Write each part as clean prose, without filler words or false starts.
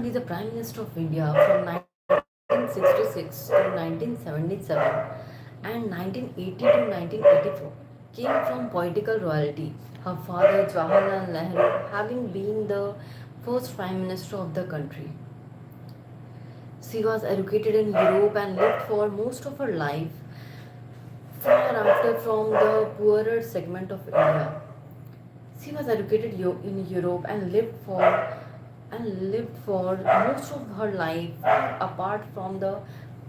Gandhi, the Prime Minister of India from 1966 to 1977 and 1980 to 1984, came from political royalty. Her father, Jawaharlal Nehru, having been the first Prime Minister of the country. She was educated in Europe and lived for most of her life far after from the poorer segment of India. She was educated in Europe and lived for most of her life apart from the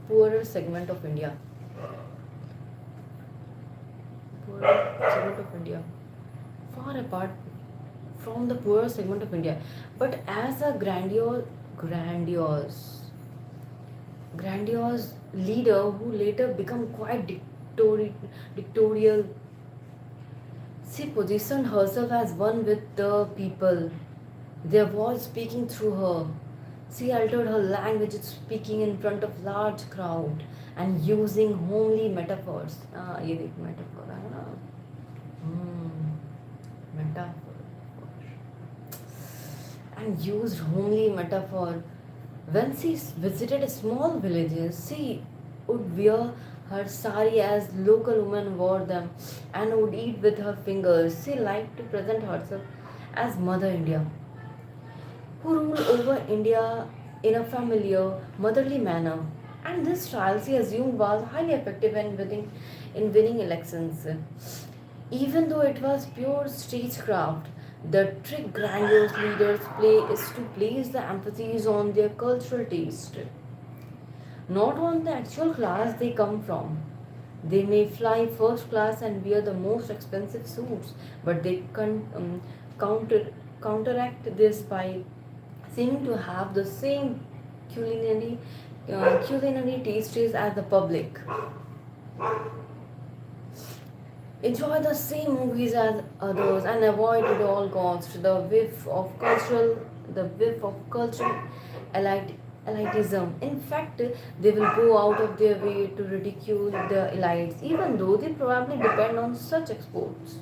poorer segment of India. Poorer segment of India. Far apart from the poorer segment of India. But as a grandiose leader who later became quite dictatorial, she positioned herself as one with the people, their voice speaking through her. She altered her language, speaking in front of large crowd and using homely metaphors. ये देख metaphor है ना. Metaphor. And used homely metaphor. When she visited small villages, she would wear her sari as local women wore them and would eat with her fingers. She liked to present herself as Mother India, who ruled over India in a familiar, motherly manner. And this style she assumed was highly effective in winning elections. Even though it was pure stagecraft, the trick grandiose leaders play is to place the emphasis on their cultural taste, not on the actual class they come from. They may fly first class and wear the most expensive suits, but they counter, counteract this by seeming to have the same culinary culinary tastes as the public, enjoy the same movies as others, and avoid at all costs the whiff of cultural elite, elitism. In fact, they will go out of their way to ridicule the elites, even though they probably depend on such exports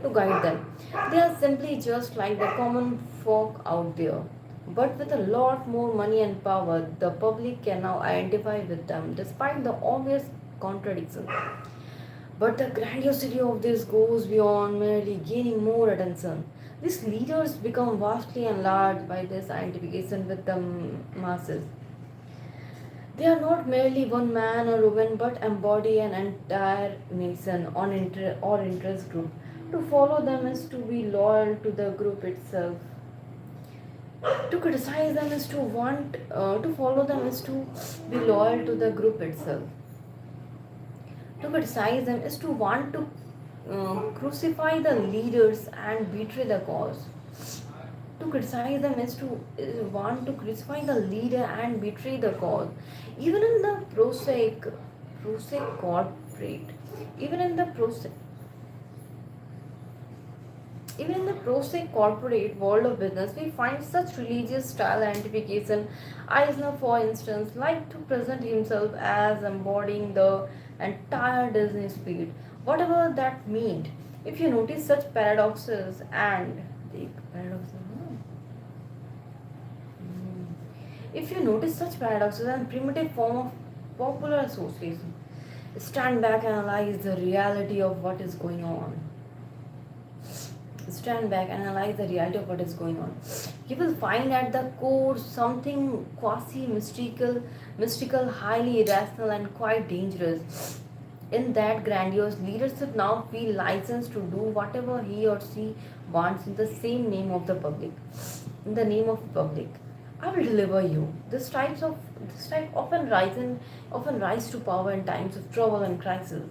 to guide them. They are simply just like the common folk out there. But with a lot more money and power, the public can now identify with them despite the obvious contradiction. But the grandiosity of this goes beyond merely gaining more attention. These leaders become vastly enlarged by this identification with the masses. They are not merely one man or woman but embody an entire nation or interest group. To follow them is to be loyal to the group itself. To criticize them is to follow them is to be loyal to the group itself. To criticize them is to want to crucify the leaders and betray the cause. To criticize them is to want to crucify the leader and betray the cause. Even in the prosaic corporate, even in the prosaic even in the prosaic corporate world of business, we find such religious style identification. Eisner, for instance, liked to present himself as embodying the entire Disney spirit, whatever that meant. If you notice such paradoxes and the paradoxes, if you notice such paradoxes and primitive form of popular association, stand back and analyze the reality of what is going on. Stand back and analyze the reality of what is going on. You will find at the core something quasi mystical, highly irrational, and quite dangerous. In that grandiose leadership now feel licensed to do whatever he or she wants in the same name of the public. In the name of the public, I will deliver you. This type often rise to power in times of trouble and crisis.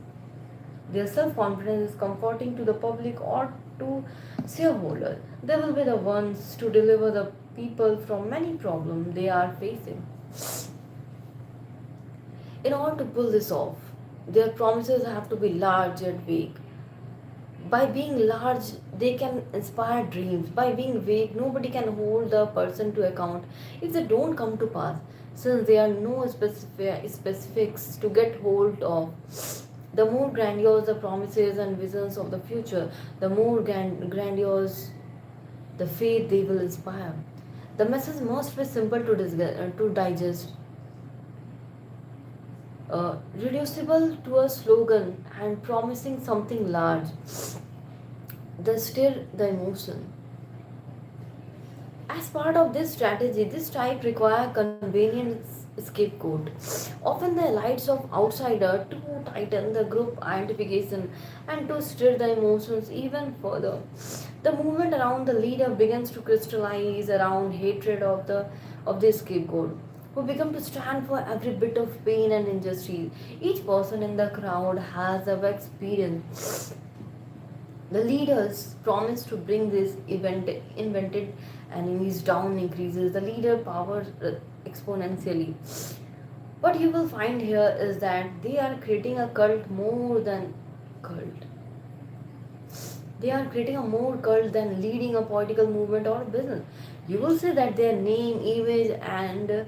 Their self-confidence is comforting to the public or to shareholders. They will be the ones to deliver the people from many problems they are facing. In order to pull this off, their promises have to be large and vague. By being large, they can inspire dreams. By being vague, nobody can hold the person to account if they don't come to pass, since there are no specifics to get hold of. The more grandiose the promises and visions of the future, the more grandiose the faith they will inspire. The message must be simple to digest, reducible to a slogan, and promising something large. The stir the emotion. As part of this strategy, this type require convenient scapegoat. Often the elites of outsider to tighten the group identification and to stir the emotions even further. The movement around the leader begins to crystallize around hatred of the scapegoat, who become to stand for every bit of pain and injustice. Each person in the crowd has ever experienced. The leaders promise to bring this invented enemies down increases the leader power exponentially. What you will find here is that they are creating a cult more than cult. They are creating a more cult than leading a political movement or business. You will see that their name, image, and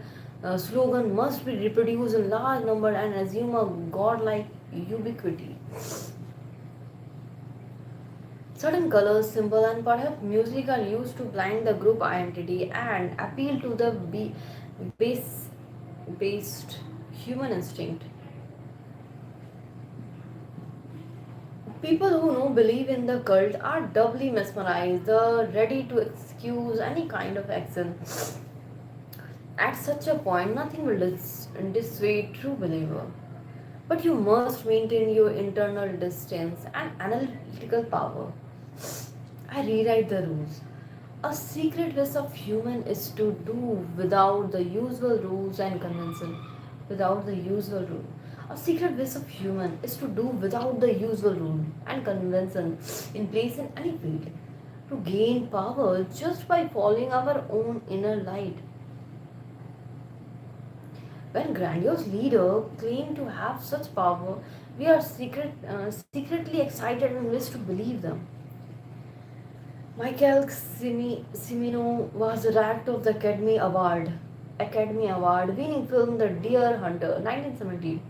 slogan must be reproduced in large number and assume a godlike ubiquity. Certain colors, symbol, and perhaps music are used to blind the group identity and appeal to the base based human instinct. People who know believe in the cult are doubly mesmerized, ready to excuse any kind of action. At such a point, nothing will dissuade true believer. But you must maintain your internal distance and analytical power. I rewrite the rules. A secret list of human is to do without the usual rules and convention. Without the usual rule. A secret list of human is to do without the usual rule and convention in place in any field. To gain power just by following our own inner light. When grandiose leaders claim to have such power, we are secretly excited and wish to believe them. Michael Cimino was the director of the Academy Award winning film The Deer Hunter 1970.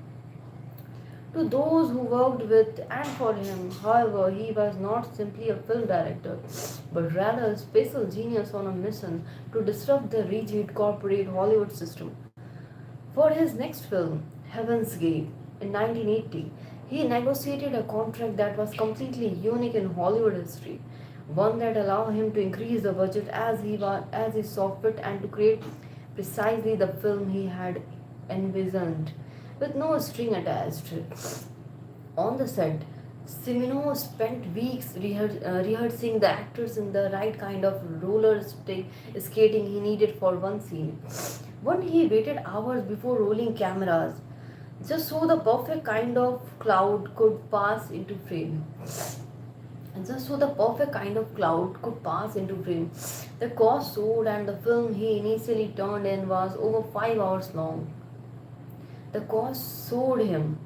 To those who worked with and for him, however, he was not simply a film director, but rather a special genius on a mission to disrupt the rigid corporate Hollywood system. For his next film, Heaven's Gate, in 1980, he negotiated a contract that was completely unique in Hollywood history, one that allowed him to increase the budget as he saw fit and to create precisely the film he had envisioned, with no string attached. On the set, Simino spent weeks rehearsing the actors in the right kind of skating he needed for one scene. One he waited hours before rolling cameras, just so the perfect kind of cloud could pass into frame. And just so the perfect kind of cloud could pass into frame. The cost soared, and the film he initially turned in was over 5 hours long. The cost soared him,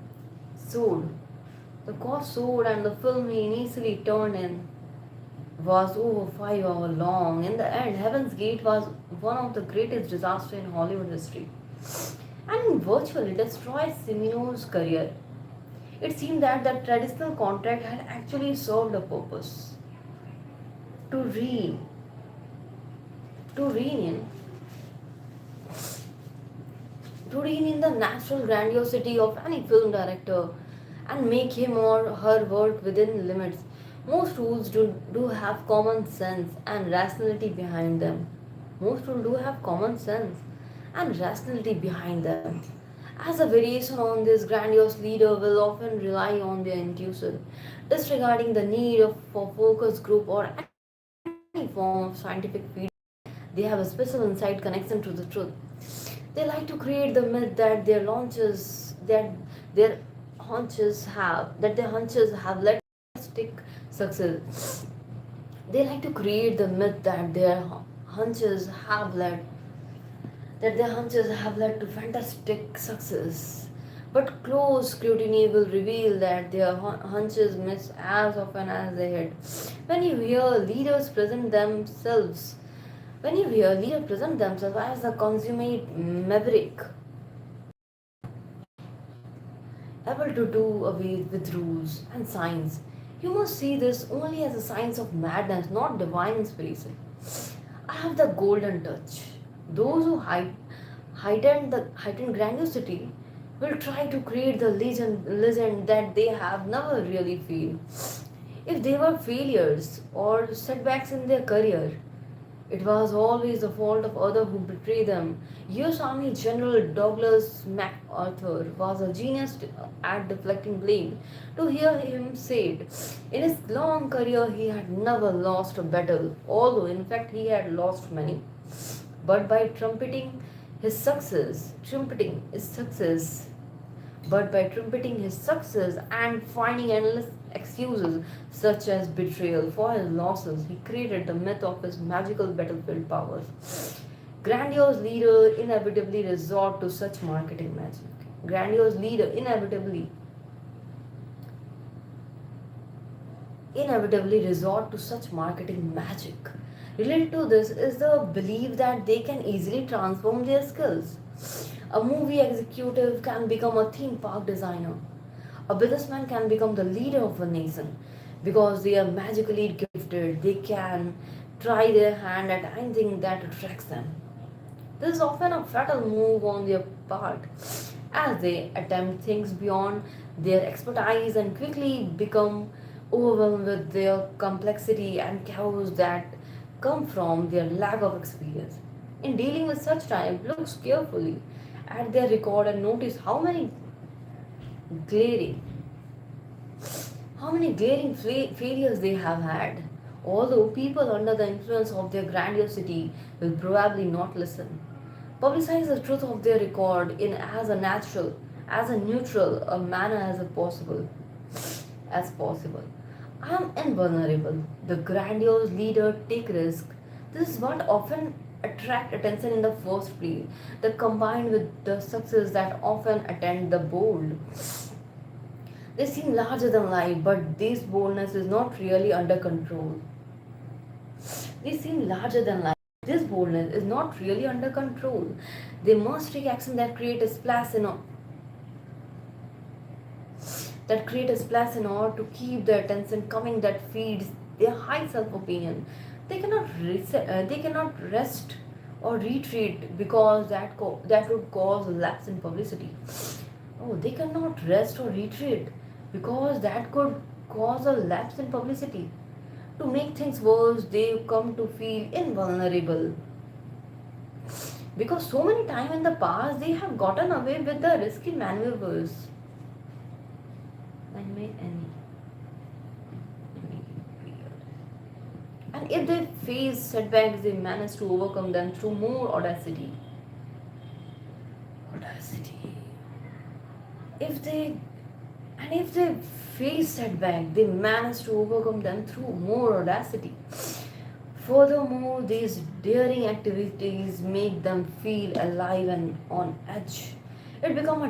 soared. The cost soared, and the film he initially turned in was over 5 hours long. In the end, Heaven's Gate was one of the greatest disasters in Hollywood history and virtually destroyed Simino's career. It seemed that the traditional contract had actually served a purpose to rein, to rein in, to rein in the natural grandiosity of any film director and make him or her work within limits. Most rules do have common sense and rationality behind them. Most rules do have common sense and rationality behind them. As a variation on this, grandiose leader will often rely on their intuition, disregarding the need for focus group or any form of scientific feedback. They have a special inside connection to the truth. They like to create the myth that their hunches have led to fantastic success. They like to create the myth hunches have led their hunches have led to fantastic success. But close scrutiny will reveal that their hunches miss as often as they hit. When you hear leaders present themselves, when you hear leaders present themselves as a consummate maverick, able to do away with rules and signs, you must see this only as a sign of madness, not divine inspiration. I have the golden touch. Those who heighten grandiosity will try to create the legend that they have never really feel. If they were failures or setbacks in their career, it was always the fault of others who betrayed them. US Army General Douglas MacArthur was a genius at deflecting blame. To hear him said, in his long career he had never lost a battle, although in fact he had lost many. But by trumpeting his success, and finding endless excuses such as betrayal for his losses, he created the myth of his magical battlefield powers. Grandiose leader inevitably resort to such marketing magic. Grandiose leader inevitably resort to such marketing magic. Related to this is the belief that they can easily transform their skills. A movie executive can become a theme park designer. A businessman can become the leader of a nation because they are magically gifted. They can try their hand at anything that attracts them. This is often a fatal move on their part, as they attempt things beyond their expertise and quickly become overwhelmed with their complexity and chaos that come from their lack of experience. In dealing with such type, look carefully at their record and notice glaring how many failures they have had. Although people under the influence of their grandiosity will probably not listen. Publicize the truth of their record in as a neutral a manner as possible. I am invulnerable. The grandiose leader take risk. This is what often attract attention in the first place. The combined with the success that often attend the bold. They seem larger than life, but this boldness is not really under control. They seem larger than life. This boldness is not really under control. They must take action that create a splash in order to keep the attention coming that feeds their high self-opinion. They cannot rest or retreat because that would cause a lapse in publicity. Oh, they cannot rest or retreat because that could cause a lapse in publicity. To make things worse, they come to feel invulnerable because so many times in the past they have gotten away with the risky maneuvers. And may and if they face setbacks, they manage to overcome them through more audacity. Audacity. If they if they face setback, they manage to overcome them through more audacity. Furthermore, these daring activities make them feel alive and on edge. It becomes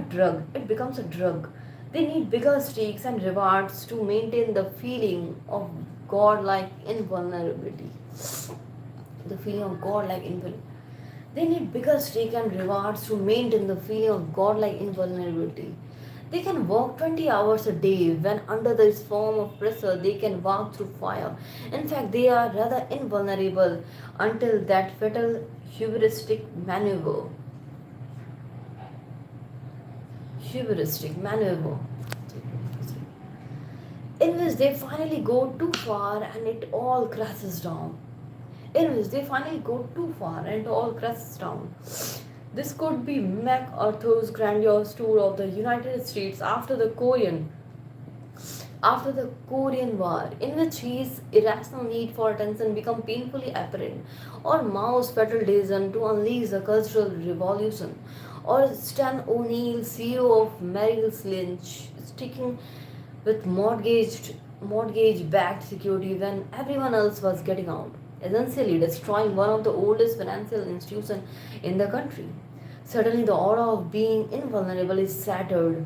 a drug. They need bigger stakes and rewards to maintain the feeling of godlike invulnerability. The feeling of godlike invulnerability. They need bigger stake and rewards to maintain the feeling of godlike invulnerability. They can work 20 hours a day when under this form of pressure they can walk through fire. In fact, they are rather invulnerable until that fatal heuristic maneuver. Heuristic maneuver. In which they finally go too far and it all crashes down. This could be MacArthur's grandiose tour of the United States after the Korean War, in which his irrational need for attention became painfully apparent, or Mao's fatal decision to unleash the Cultural Revolution, or Stan O'Neill, CEO of Merrill Lynch, sticking with mortgage-backed security when everyone else was getting out, essentially destroying one of the oldest financial institutions in the country. Suddenly, the aura of being invulnerable is shattered.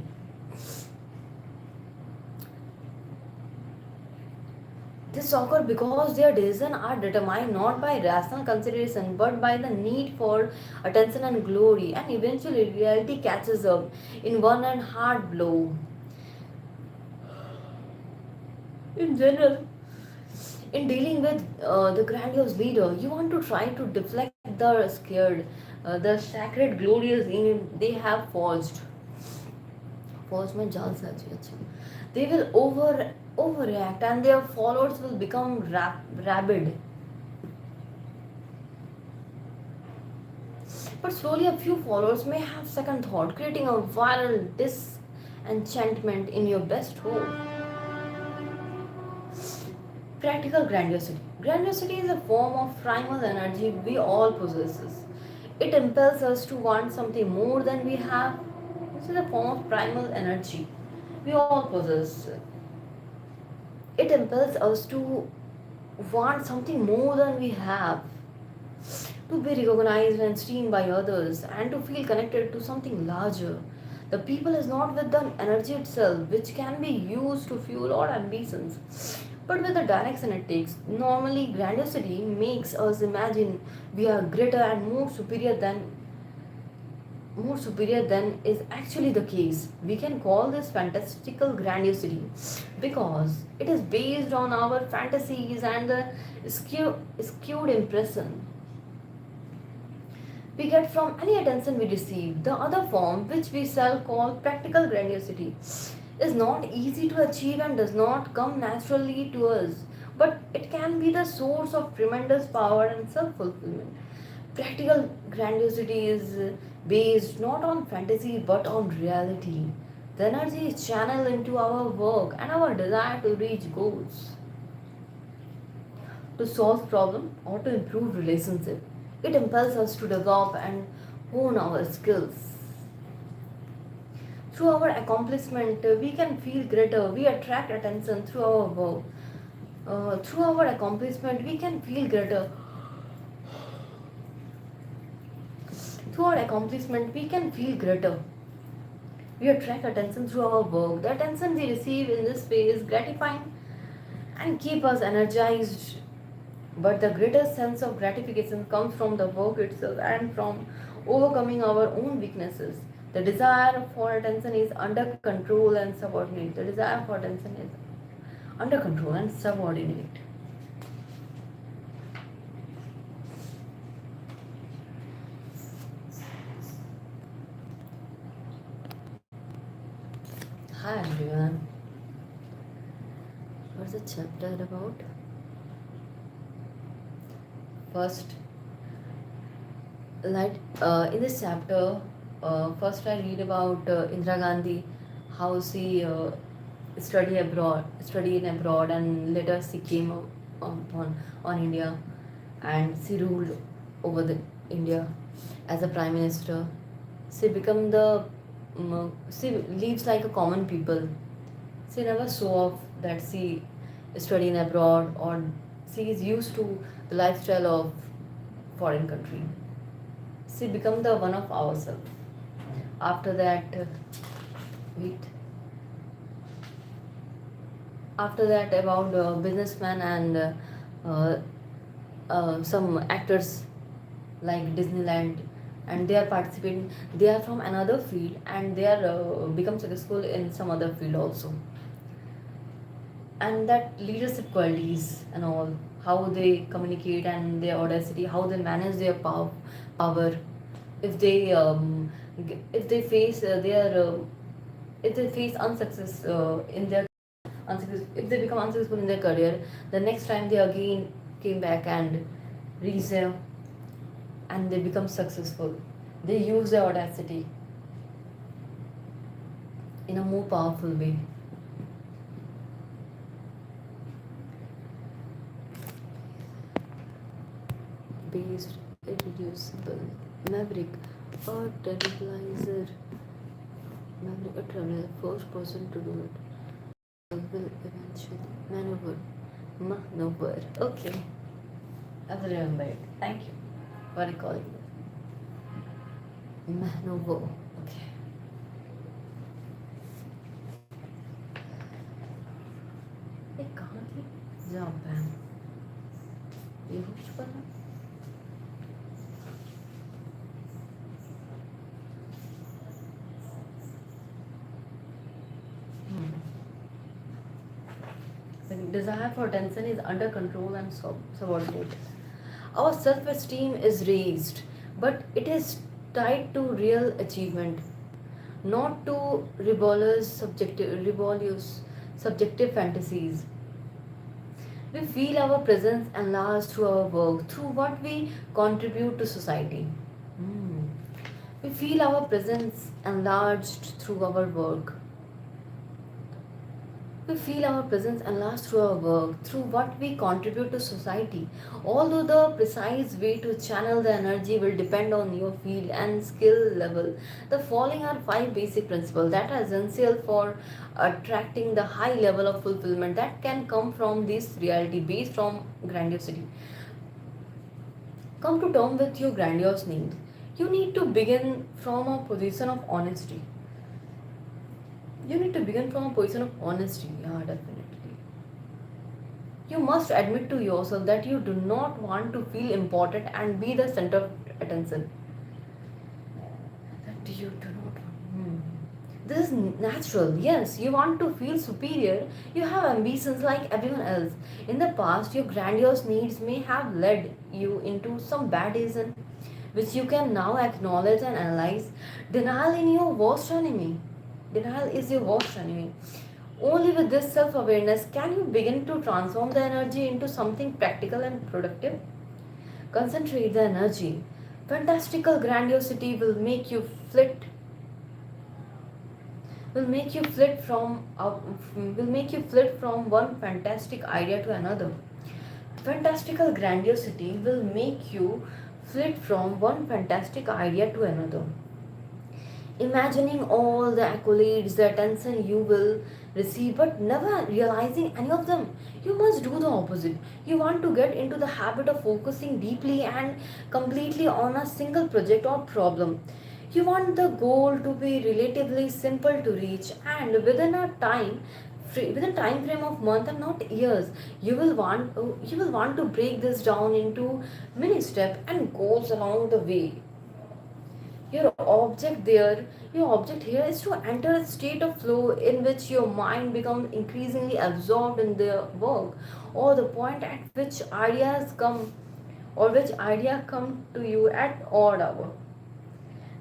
This occurs because their decisions are determined not by rational consideration but by the need for attention and glory, and eventually reality catches up in one and hard blow. In general, In dealing with the grandiose leader, you want to try to deflect the scared, the sacred, glorious aim they have forged. फौज में जाल साजी अच्छा they will overreact and their followers will become rabid. But slowly a few followers may have second thought, creating a viral disenchantment in your best hope. Practical grandiosity. Grandiosity is a form of primal energy we all possess. It impels us to want something more than we have. This is a form of primal energy we all possess. It impels us to want something more than we have, to be recognized and seen by others, and to feel connected to something larger. The people is not with the energy itself, which can be used to fuel our ambitions, but with the direction it takes. Normally, grandiosity makes us imagine we are greater and more superior than is actually the case. We can call this fantastical grandiosity because it is based on our fantasies and the skewed impression we get from any attention we receive. The other form, which we shall call practical grandiosity, is not easy to achieve and does not come naturally to us, but it can be the source of tremendous power and self fulfillment. Practical grandiosity is based not on fantasy but on reality. The energy is channeled into our work and our desire to reach goals, to solve problem or to improve relationship. It impels us to develop and hone our skills. Through our accomplishment, we can feel greater. We attract attention through our work. Through our accomplishment, we can feel greater. Through our accomplishment, we can feel greater. We attract attention through our work. The attention we receive in this phase is gratifying and keep us energized. But the greatest sense of gratification comes from the work itself and from overcoming our own weaknesses. The desire for attention is under control and subordinate. The desire for attention is under control and subordinate. Hi everyone. What's the chapter about? First, like in this chapter, first I read about Indira Gandhi, how she studied abroad, and later she came on India, and she ruled over the India as a prime minister. She become the she lives like a common people. She never show off that she studying abroad or she is used to the lifestyle of foreign country. She become the one of ourselves. After that, wait. After that, about businessman and uh, some actors like Disneyland, and they are participating. They are from another field and they are become successful in some other field also. And that leadership qualities and all, how they communicate and their audacity, how they manage their power. If they if they face their if they face unsuccess in their if they become unsuccessful in their career, the next time they again came back and reach there and they become successful. They use their audacity in a more powerful way. Based, irreducible, maverick, or terribilizer. Maverick, a traveler, first person to do it. Will eventually maneuver. Okay, I've remembered. Thank you for recalling it. Maneuver. Okay. ये कहाँ थी? जहाँ पे ये कुछ पता? desire for attention is under control and subordinate. Our self esteem is raised, but it is tied to real achievement, not to rebellious subjective fantasies. We feel our presence enlarged through our work, through what we contribute to society. Hmm. We feel our presence enlarged through our work. We feel our presence enlarged through our work, through what we contribute to society. Although the precise way to channel the energy will depend on your field and skill level, the following are five basic principles that are essential for attracting the high level of fulfillment that can come from this reality based from grandiosity. Come to terms with your grandiose needs. You need to begin from a position of honesty. You need to begin from a position of honesty. Yeah, definitely. You must admit to yourself that you do not want to feel important and be the center of attention. That you do not want. This is natural. Yes, you want to feel superior. You have ambitions like everyone else. In the past, your grandiose needs may have led you into some bad decision, which you can now acknowledge and analyze. Denial in your worst enemy. Denial is your worst enemy. Only with this self awareness can you begin to transform the energy into something practical and productive. Concentrate the energy. Fantastical grandiosity will make you flit from one fantastic idea to another. Fantastical grandiosity will make you flit from one fantastic idea to another, imagining all the accolades, the attention you will receive, but never realizing any of them. You must do the opposite. You want to get into the habit of focusing deeply and completely on a single project or problem. You want the goal to be relatively simple to reach and within a time frame of month and not years. You will want to break this down into many steps and goals along the way. Your object here is to enter a state of flow in which your mind becomes increasingly absorbed in the work, or the point at which idea come to you at odd hour.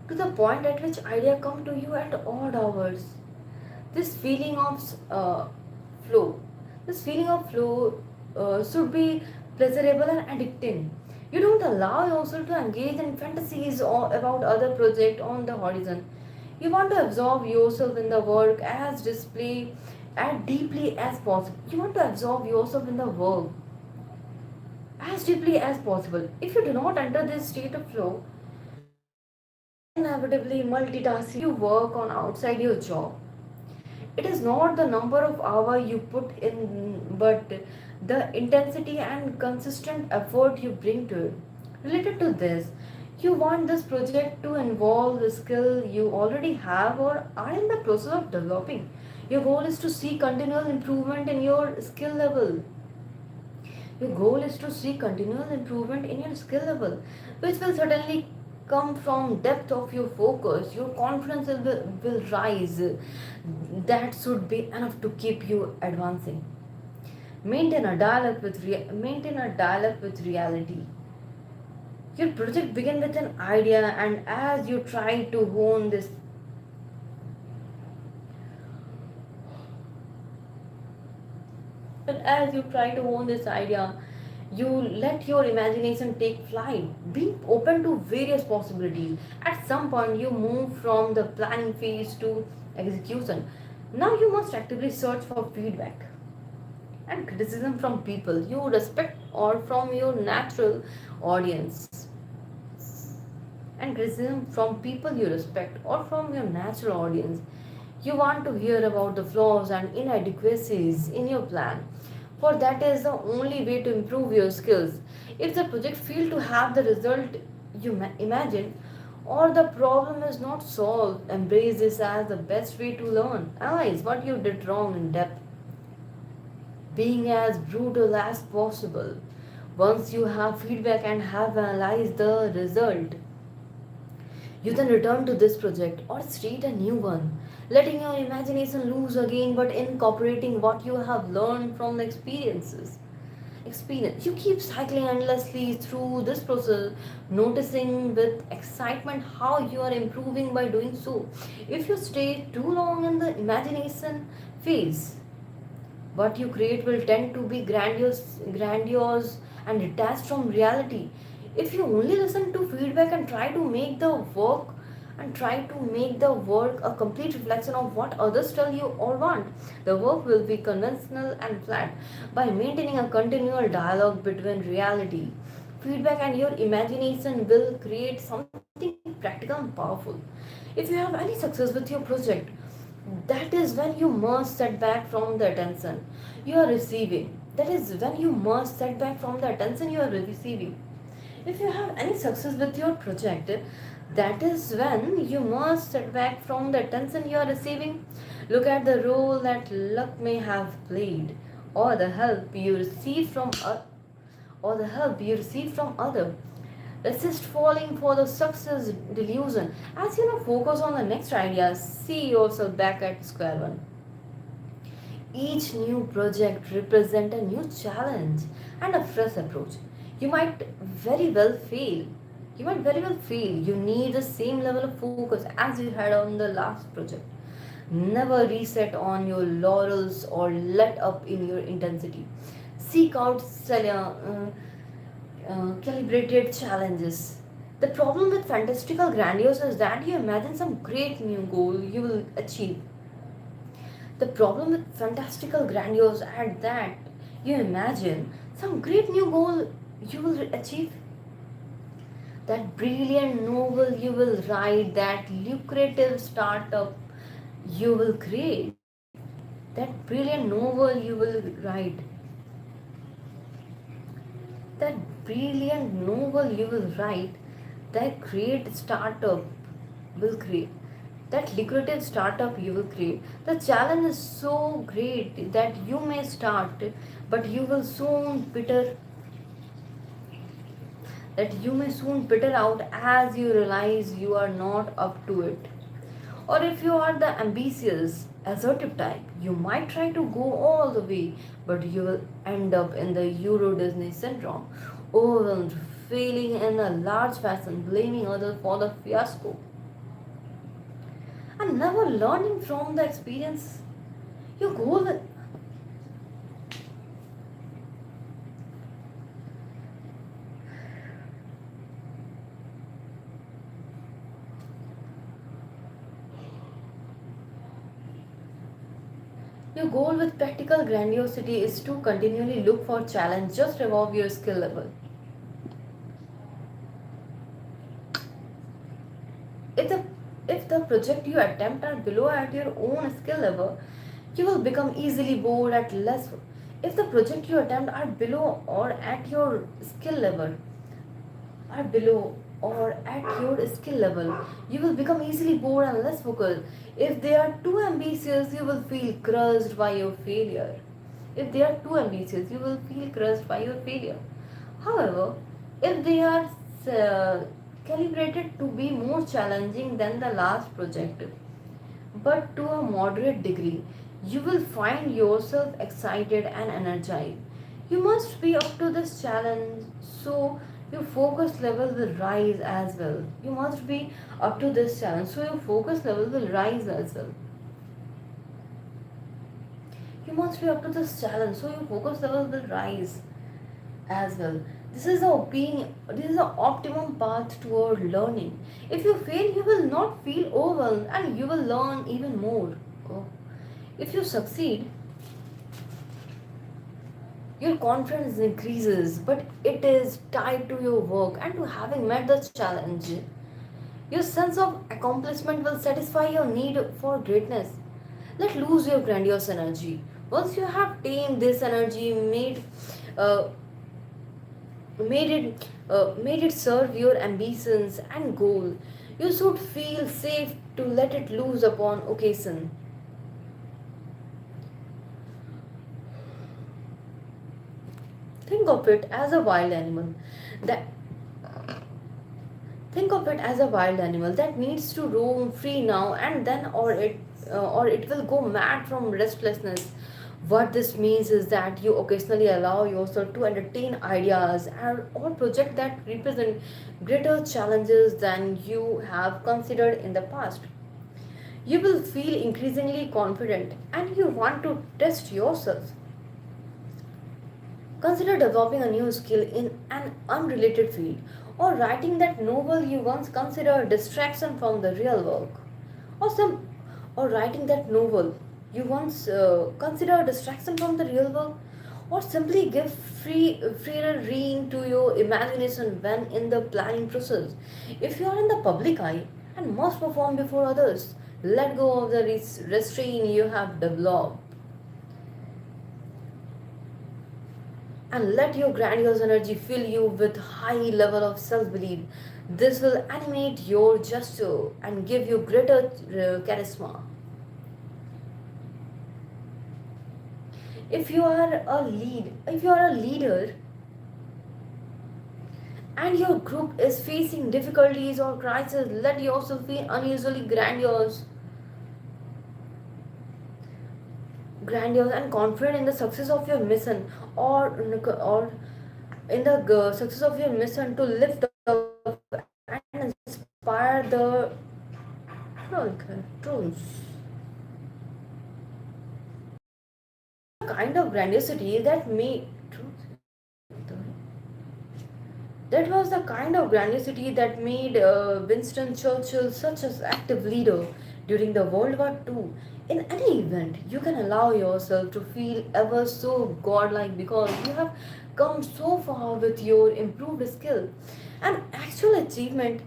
To the point at which idea come to you at odd hours. This feeling of flow, this feeling of flow should be pleasurable and addicting. You don't allow yourself to engage in fantasies or about other project on the horizon. You want to absorb yourself in the work as deeply as possible. You want to absorb yourself in the work as deeply as possible. If you do not enter this state of flow, you will inevitably multitask. You work on outside your job. It is not the number of hours you put in, but the intensity and consistent effort you bring to it. Related to this, you want this project to involve the skill you already have or are in the process of developing. Your goal is to see continual improvement in your skill level. Your goal is to see continual improvement in your skill level, which will certainly come from depth of your focus. Your confidence will rise. That should be enough to keep you advancing. Maintain a dialogue with reality. Your project begin with an idea, and as you try to own this idea, you let your imagination take flight, being open to various possibilities. At some point, you move from the planning phase to execution. Now you must actively search for feedback and criticism from people you respect or from your natural audience. And criticism from people you respect or from your natural audience. You want to hear about the flaws and inadequacies in your plan, for that is the only way to improve your skills. If the project fails to have the result you imagine, or the problem is not solved, embrace this as the best way to learn. Analyze what you did wrong in depth, being as brutal as possible. Once you have feedback and have analyzed the result, You then return to this project or start a new one, letting your imagination loose again but incorporating what you have learned from the experience. You keep cycling endlessly through this process, noticing with excitement how you are improving by doing so. If you stay too long in the imagination phase, what you create will tend to be grandiose and detached from reality. If you only listen to feedback and try to make the work a complete reflection of what others tell you or want, the work will be conventional and flat. By maintaining a continual dialogue between reality, feedback, and your imagination will create something practical and powerful. If you have any success with your project, that is when you must set back from the attention you are receiving. That is when you must set back from the attention you are receiving. If you have any success with your project, that is when you must set back from the attention you are receiving. Look at the role that luck may have played, or the help you receive from other. Resist falling for the success delusion. As you know, focus on the next idea. See yourself back at square one. Each new project represents a new challenge and a fresh approach. You might very well fail. You might very well fail. You need the same level of focus as you had on the last project. Never reset on your laurels or let up in your intensity. Seek out calibrated challenges. The problem with fantastical grandiose is that you imagine some great new goal you will achieve. The problem with fantastical grandiose at that you imagine some great new goal you will achieve. That brilliant novel you will write, that lucrative startup you will create, that brilliant novel you will write, that brilliant novel you will write, that great startup will create, that lucrative startup you will create. The challenge is so great that you may start, but you will soon peter that you may soon peter out as you realize you are not up to it. Or if you are the ambitious, assertive type, you might try to go all the way, but you will end up in the Euro Disney syndrome, overwhelmed, failing in a large fashion, blaming others for the fiasco, and never learning from the experience. Your goal with your goal with practical grandiosity is to continually look for challenge just above your skill level. If the if the project you attempt are below at your own skill level, you will become easily bored at less. If the project you attempt are below or at your skill level, are below or at your skill level, you will become easily bored and less focused. If they are too ambitious, you will feel crushed by your failure. If they are too ambitious, you will feel crushed by your failure. However, if they are uh, calibrated to be more challenging than the last project, but to a moderate degree, you will find yourself excited and energized. You must be up to this challenge so your focus level will rise as well. You must be up to this challenge so your focus level will rise as well. You must be up to this challenge so your focus level will rise as well. This is the optimum path toward learning. If you fail, you will not feel overwhelmed and you will learn even more. Oh. If you succeed, your confidence increases, but it is tied to your work and to having met the challenge. Your sense of accomplishment will satisfy your need for greatness. Let loose your grandiose energy. Once you have tamed this energy, uh, made it serve your ambitions and goal, you should feel safe to let it loose upon occasion. Think of it as a wild animal that Think of it as a wild animal that needs to roam free now and then, or it will go mad from restlessness. What this means is that you occasionally allow yourself to entertain ideas or projects that represent greater challenges than you have considered in the past. You will feel increasingly confident and you want to test yourself. Consider developing a new skill in an unrelated field or writing that novel you once considered a distraction from the real work or some or writing that novel you once considered a distraction from the real work or simply give freer rein to your imagination when in the planning process. If you are in the public eye and must perform before others, let go of the restraint you have developed and let your grandiose energy fill you with high level of self-belief. This will animate your gesture and give you greater charisma. If you are a leader and your group is facing difficulties or crisis, let yourself feel unusually grandiose and confident in the success of your mission, or in the success of your mission to lift up and inspire the drones. Kind of grandiosity that was the kind of grandiosity that made Winston Churchill such an active leader during the World War II. In any event, you can allow yourself to feel ever so godlike because you have come so far with your improved skill. An actual achievement,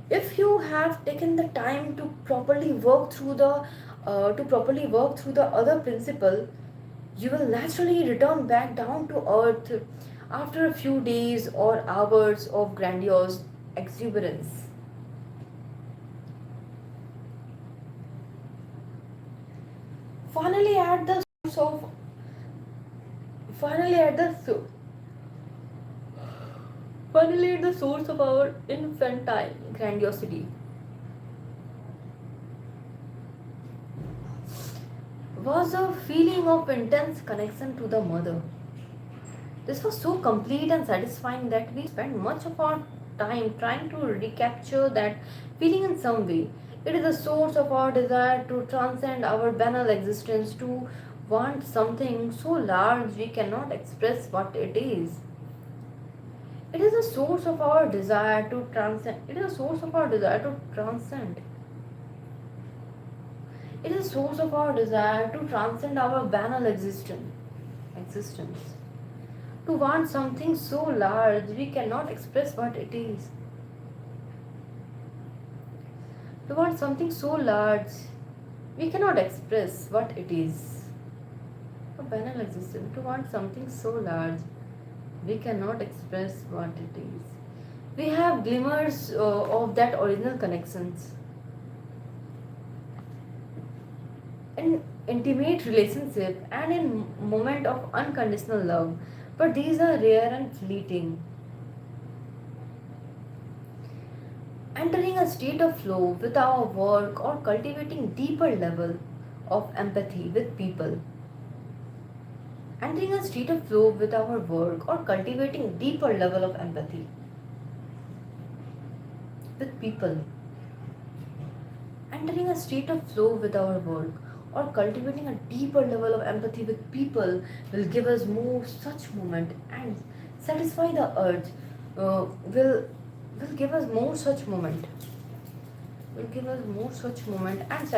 if you have taken the time to properly work through the other principle, you will naturally return back down to earth after a few days or hours of grandiose exuberance. Finally, at the source of finally at the so- finally at the source of our infantile grandiosity was a feeling of intense connection to the mother. This was so complete and satisfying that we spent much of our time trying to recapture that feeling in some way. It is the source of our desire to transcend our banal existence, to want something so large we cannot express what it is. It is the source of our desire to transcend. It is the source of our desire to transcend. It is the source of our desire to transcend our banal existence. To want something so large we cannot express what it is. To want something so large we cannot express what it is. A banal existence. To want something so large we cannot express what it is. We have glimmers of that original connections in intimate relationship and in moment of unconditional love, but these are rare and fleeting. Entering a state of flow with our work or cultivating deeper level of empathy with people. Entering a state of flow with our work or cultivating deeper level of empathy with people. Entering a state of flow with our work or cultivating a deeper level of empathy with people will give us more such moment and satisfy the urge will give us more such moment will give us more such moment and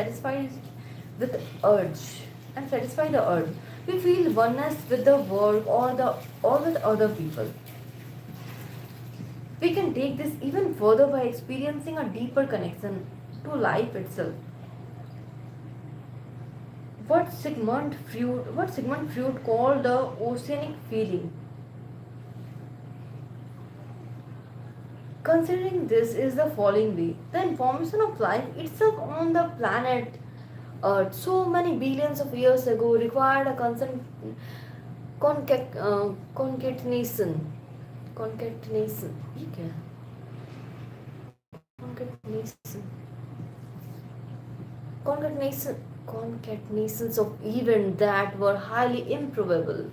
with urge satisfy the urge. We feel oneness with the work or with other people. We can take this even further by experiencing a deeper connection to life itself. What Sigmund Freud called the oceanic feeling. Considering this is the following way: the information of life itself on the planet Earth so many billions of years ago required a concatenation. ठीक है concatenation, concatenations of events that were highly improbable.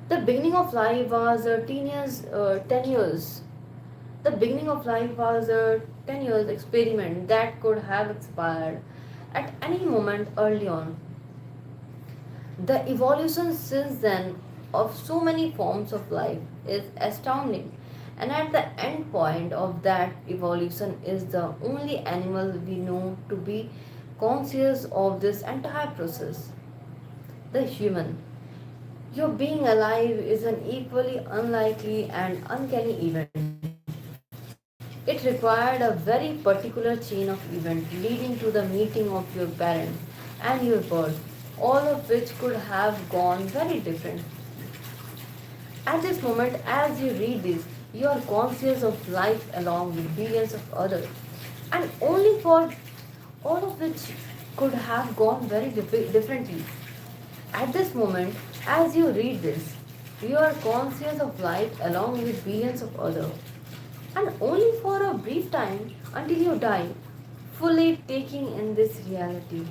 The beginning of life was 10 years. The beginning of life was a 10 years experiment that could have expired at any moment early on. The evolution since then of so many forms of life is astounding, and at the end point of that evolution is the only animal we know to be conscious of this entire process, the human. Your being alive is an equally unlikely and uncanny event. It required a very particular chain of events leading to the meeting of your parents and your birth, all of which could have gone very different. At this moment, as you read this, you are conscious of life along with billions of others, and only for all of which could have gone very differently. At this moment, as you read this, you are conscious of life along with billions of others, and only for a brief time until you die, fully taking in this reality.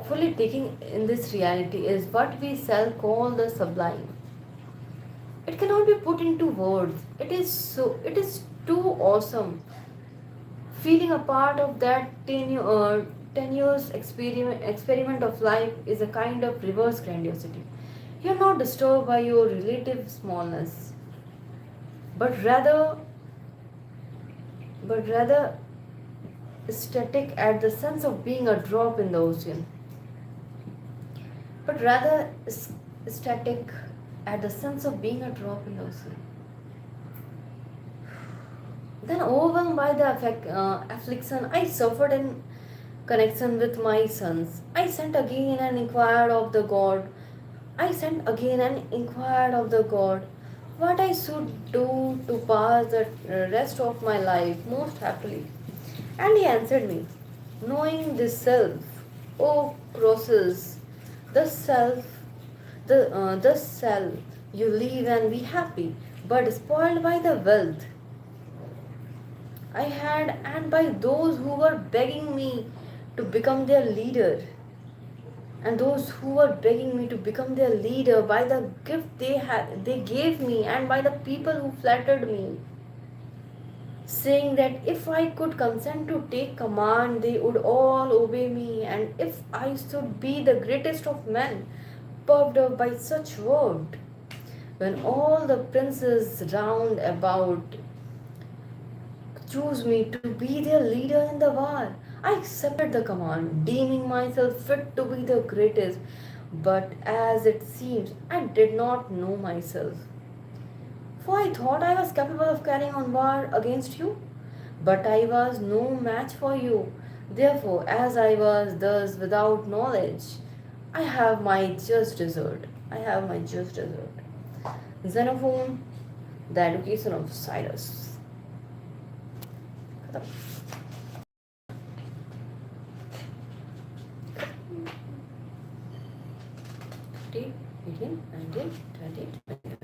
Fully taking in this reality is what we shall call the sublime. It cannot be put into words. It is too awesome. Feeling a part of that 10 years experiment of life is a kind of reverse grandiosity. You are not disturbed by your relative smallness, but rather but rather static at the sense of being a drop in the ocean. But rather static at the sense of being a drop in the ocean. Then, overwhelmed by the affliction I suffered in connection with my sons, I sent again and inquired of the God. I sent again and inquired of the God what I should do to pass the rest of my life most happily. And he answered me, knowing this self, O crosses, the self, the self, you live and be happy, but spoiled by the wealth I had and by those who were begging me to become their leader, and those who were begging me to become their leader by the gift they gave me and by the people who flattered me, saying that if I could consent to take command, they would all obey me, and if I should be the greatest of men, puffed up by such word. When all the princes round about chose me to be their leader in the war, I accepted the command, deeming myself fit to be the greatest. But as it seems, I did not know myself. For I thought I was capable of carrying on war against you, but I was no match for you. Therefore, as I was thus without knowledge, I have my just desert. I have my just desert. Xenophon, the education of Cyrus. Fifteen, 18, 19, 20, 21.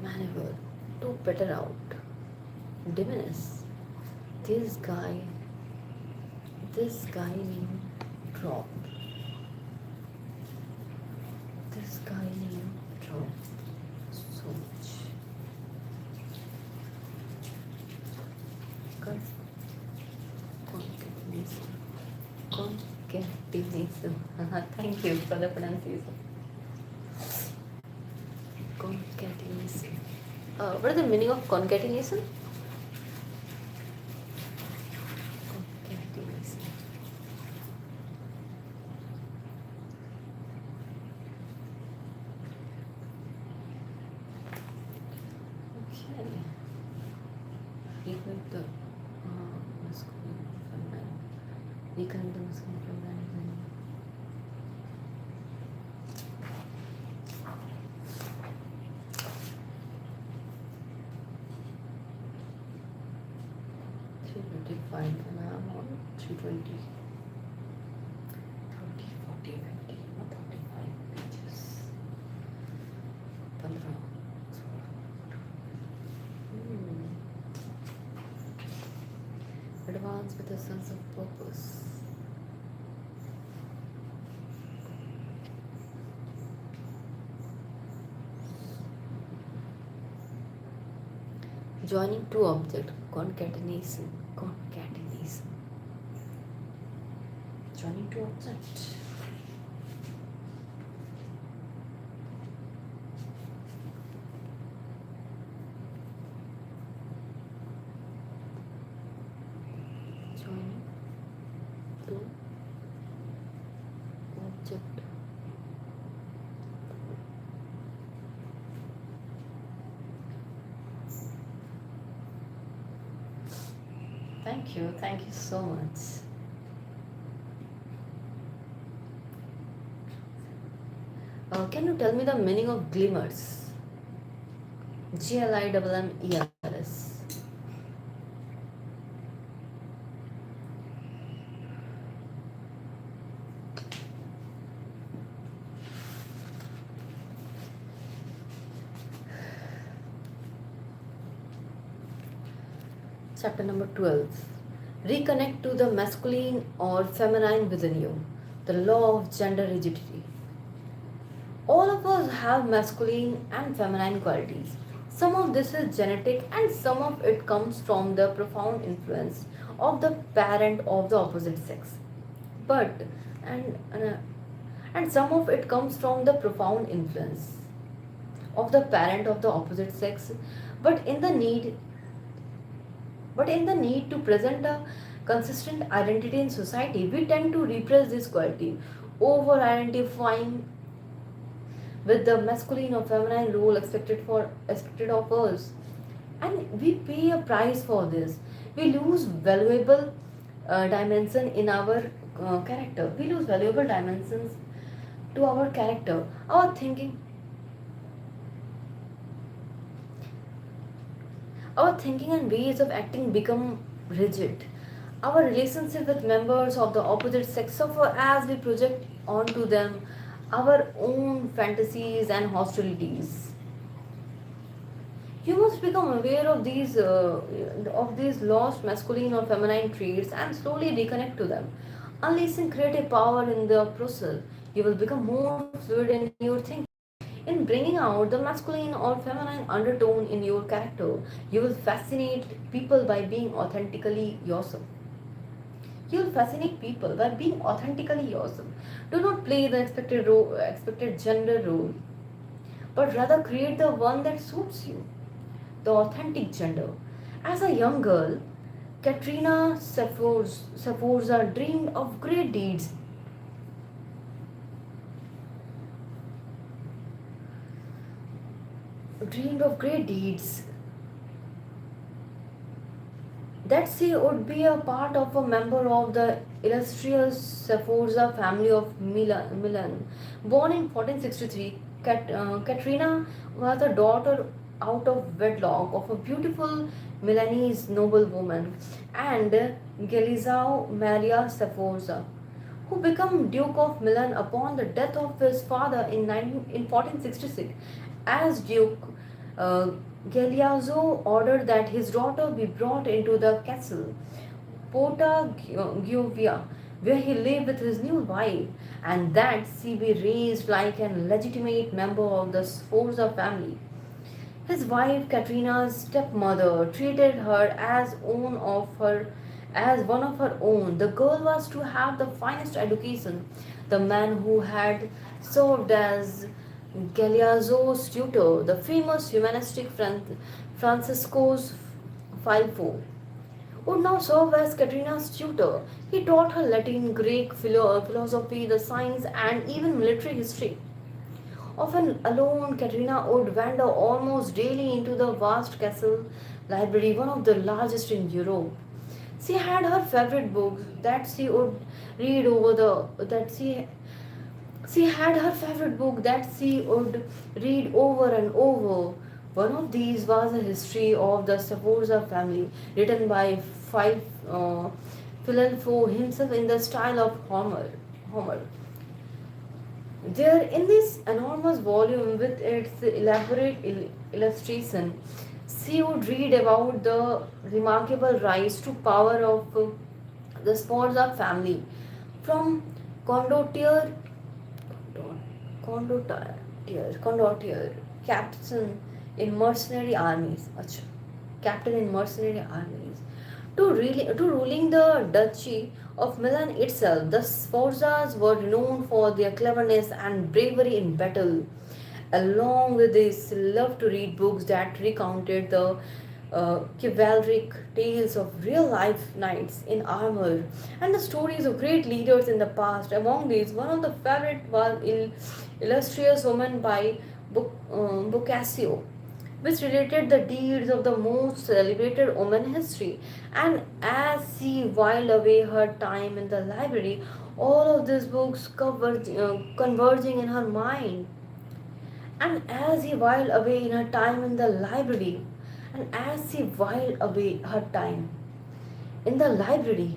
Maneuver to better out. Diminish. This guy, this guy named Drop. This guy named Drop. So much. Concatenation. Concatenation. Thank you for the pronunciation. Concatenation. What is the meaning of concatenation? Concatenation. Okay. Equal to masculine feminine. Equal to masculine feminine. Fine, and I'm on 320, 30, 40, 50, not 35. advance with a sense of purpose. Joining two objects, concatenation. Joining two objects. Joining two object. Thank you so much. Can you tell me the meaning of glimmers? GLIMMERS. Chapter number 12. Reconnect to the masculine or feminine within you. The law of gender rigidity. All of us have masculine and feminine qualities. Some of this is genetic and some of it comes from the profound influence of the parent of the opposite sex. But and and, and some of it comes from the profound influence of the parent of the opposite sex. But in the need but in the need to present a consistent identity in society, we tend to repress this quality, over identifying with the masculine or feminine role expected of us, and we pay a price for this. We lose valuable dimension in our character. We lose valuable dimensions to our character. Our thinking and ways of acting become rigid. Our relationship with members of the opposite sex suffer as we project onto them our own fantasies and hostilities. You must become aware of these lost masculine or feminine traits and slowly reconnect to them, unleashing creative power in the process. You will become more fluid in your thinking. In bringing out the masculine or feminine undertone in your character, you will fascinate people by being authentically yourself. You will fascinate people by being authentically yourself. Do not play the expected gender role, but rather create the one that suits you, the authentic gender. As a young girl, Katrina Saforza dreamed of great deeds that she would be a part of a member of the illustrious Sforza family of Milan. Born in 1463, Katrina was the daughter out of wedlock of a beautiful Milanese noblewoman and Gelizao Maria Sforza, who became Duke of Milan upon the death of his father in 1466. As Duke, uh, Galeazzo ordered that his daughter be brought into the castle, Porta Giovia, where he lived with his new wife, and that she be raised like an legitimate member of the Sforza family. His wife, Katrina's stepmother, treated her as one of her own. The girl was to have the finest education. The man who had served as Galeazzo's tutor, the famous humanistic Francisco's Filfo, would now serve as Katrina's tutor. He taught her Latin, Greek, philosophy, the science, and even military history. Often alone, Katrina would wander almost daily into the vast castle library, one of the largest in Europe. She had her favorite books that she would read over the that she had her favorite book that she would read over and over. One of these was a history of the Sforza family, written by Filelfo himself in the style of Homer. There, in this enormous volume with its elaborate illustration, She would read about the remarkable rise to power of the Sforza family, from condottiere, condottiere, captain in mercenary armies, acha, captain in mercenary armies, to ruling the Duchy of Milan itself. The Sforzas were renowned for their cleverness and bravery in battle. Along with this, love to read books that recounted the chivalric tales of real life knights in armor and the stories of great leaders in the past. Among these, one of the favorite was Illustrious Woman by Boccaccio, which related the deeds of the most celebrated women in history. And as she whiled away her time in the library, all of these books converging in her mind. And as he whiled away in her time in the library, and as she whiled away her time in the library,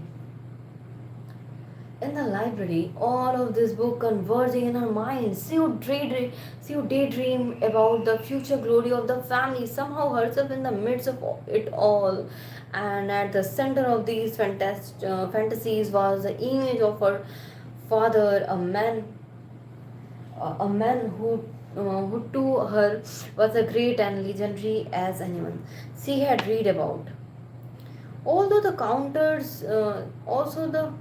all of this book converging in her mind. She would daydream about the future glory of the family, somehow herself in the midst of it all. And at the center of these fantasies was the image of her father, a man who to her was as great and legendary as anyone she had read about. Although the counters, also the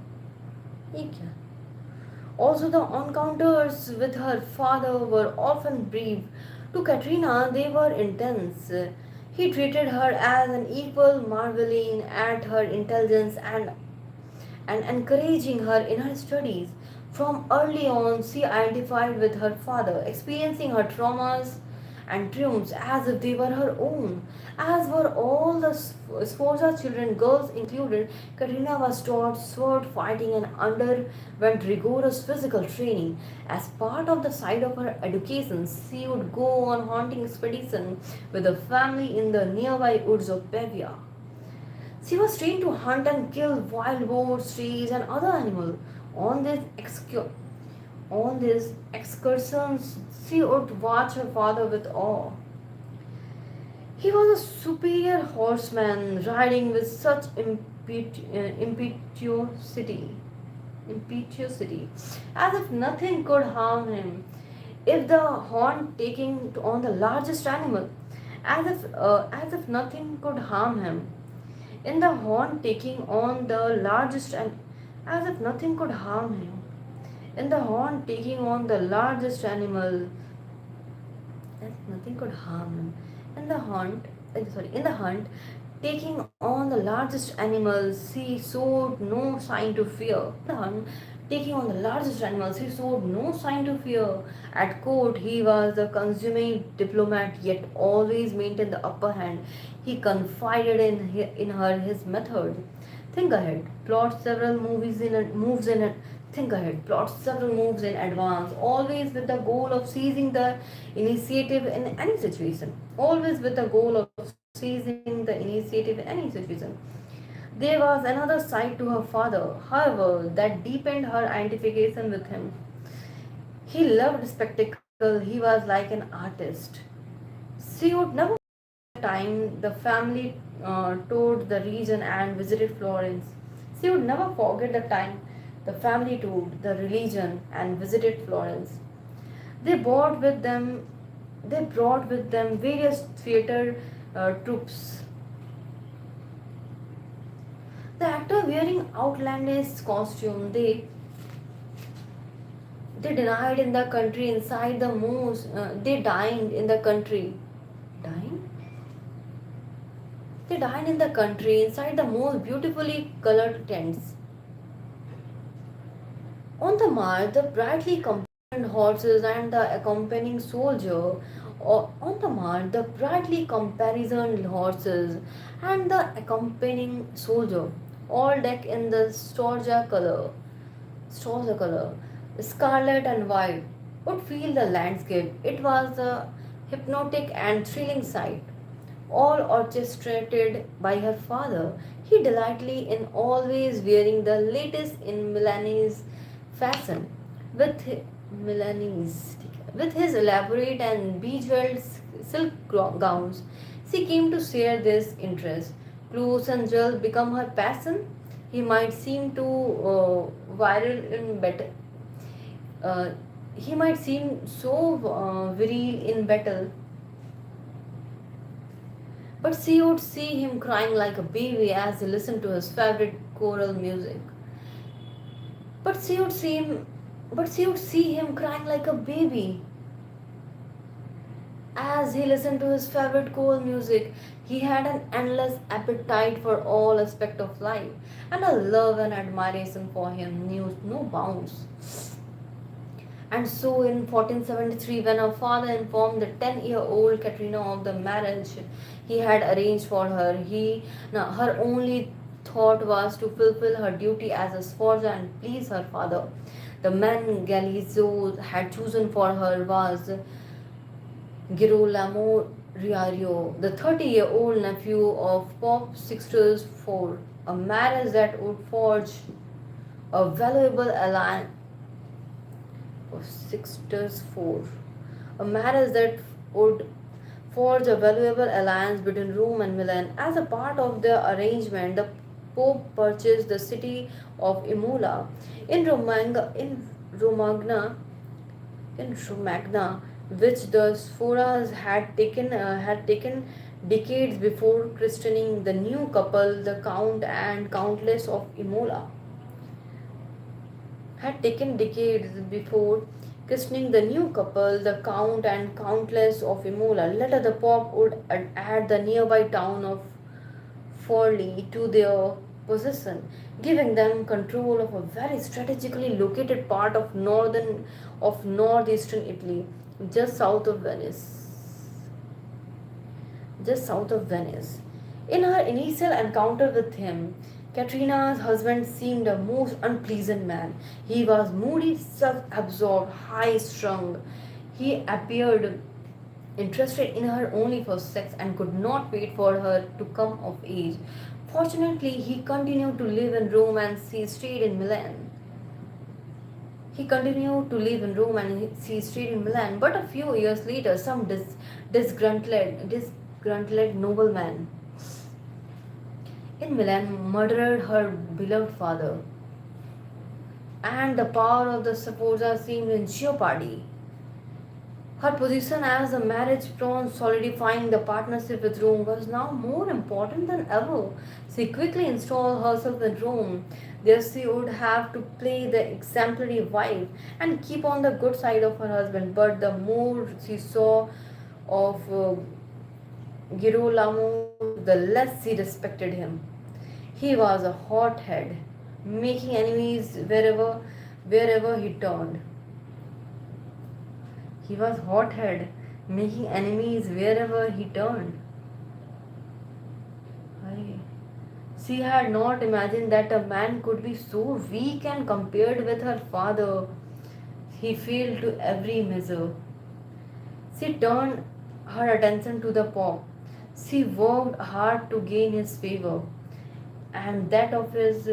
ये क्या? Also, the encounters with her father were often brief. To Katrina, they were intense. He treated her as an equal, marveling at her intelligence and encouraging her in her studies. From early on, she identified with her father, experiencing her traumas and triumphs as if they were her own. As were all the Sforza children, girls included, Katrina was taught sword fighting and underwent rigorous physical training. As part of the side of her education, she would go on hunting expedition with the family in the nearby woods of Pavia. She was trained to hunt and kill wild boars, trees, and other animals. On this on these excursions, she would watch her father with awe. He was a superior horseman, riding with such impetuosity, as if nothing could harm him. If the horn taking on the largest animal, as if nothing could harm him. In the horn taking on the largest and as if nothing could harm him. In the horn taking on the largest animal, as nothing could harm him. In the hunt, taking on the largest animals, he showed no sign to fear. The hunt, taking on the largest animals, he showed no sign to fear. At court, he was a consummate diplomat, yet always maintained the upper hand. He confided in her his method. Think ahead, plot several moves in it. Think ahead, plot several moves in advance, always with the goal of seizing the initiative in any situation. Always with the goal of seizing the initiative in any situation. There was another side to her father, however, that deepened her identification with him. He loved spectacle, he was like an artist. She would never forget the time the family toured the region and visited Florence. She would never forget the time the family toured the religion and visited Florence. They brought with them various theatre troops. The actor wearing outlandish costume, they denied in the country inside the most. They dined in the country. Dined? They dined in the country inside the most beautifully colored tents. On the march, the brightly caparisoned horses and the accompanying soldier. On the march, the brightly caparisoned horses and the accompanying soldier, all decked in the storge color, scarlet and white, would feel the landscape. It was a hypnotic and thrilling sight, all orchestrated by her father. He delighted in always wearing the latest in Milanese fashion, with Milanese with his elaborate and bejeweled silk gowns. She came to share this interest. Clothes and jewels become her passion. He might seem to viral in better. Uh, he might seem so viril in battle, but she would see him crying like a baby as he listened to his favorite choral music. But she would see him, but she would see him crying like a baby as he listened to his favorite choral music. He had an endless appetite for all aspects of life, and a love and admiration for him knew no bounds. And so in 1473, when her father informed the 10-year-old Katrina of the marriage he had arranged for her, her only thought was to fulfill her duty as a spouse and please her father. The man Galizio had chosen for her was Girolamo Riario, the 30-year-old nephew of Pope Sixtus IV, a marriage that would forge a valuable alliance of Sixtus IV, a marriage that would forge a valuable alliance between Rome and Milan. As a part of the arrangement, the Pope purchased the city of Imola in Romagna, which the Sphoras had taken decades before christening the new couple. The Count and Countess of Imola had taken decades before christening the new couple, the Count and Countess of Imola. Later, the Pope would add the nearby town of Forli to their possession, giving them control of a very strategically located part of northeastern Italy, just south of Venice just south of Venice. In her initial encounter with him, Katrina's husband seemed a most unpleasant man. He was moody, self absorbed, high strung. He appeared interested in her only for sex and could not wait for her to come of age. Fortunately, he continued to live in Rome and she stayed in Milan. He continued to live in Rome and she stayed in Milan. But a few years later, some disgruntled nobleman in Milan murdered her beloved father, and the power of the Sforza seemed in jeopardy. Her position as a marriage pawn solidifying the partnership with Rome was now more important than ever. She quickly installed herself in Rome. There she would have to play the exemplary wife and keep on the good side of her husband. But the more she saw of Girolamo, the less she respected him. He was a hothead, making enemies wherever he turned. He was hothead, making enemies wherever he turned. Aye. She had not imagined that a man could be so weak, and compared with her father, he failed to every measure. She turned her attention to the Pope. She worked hard to gain his favor and that of his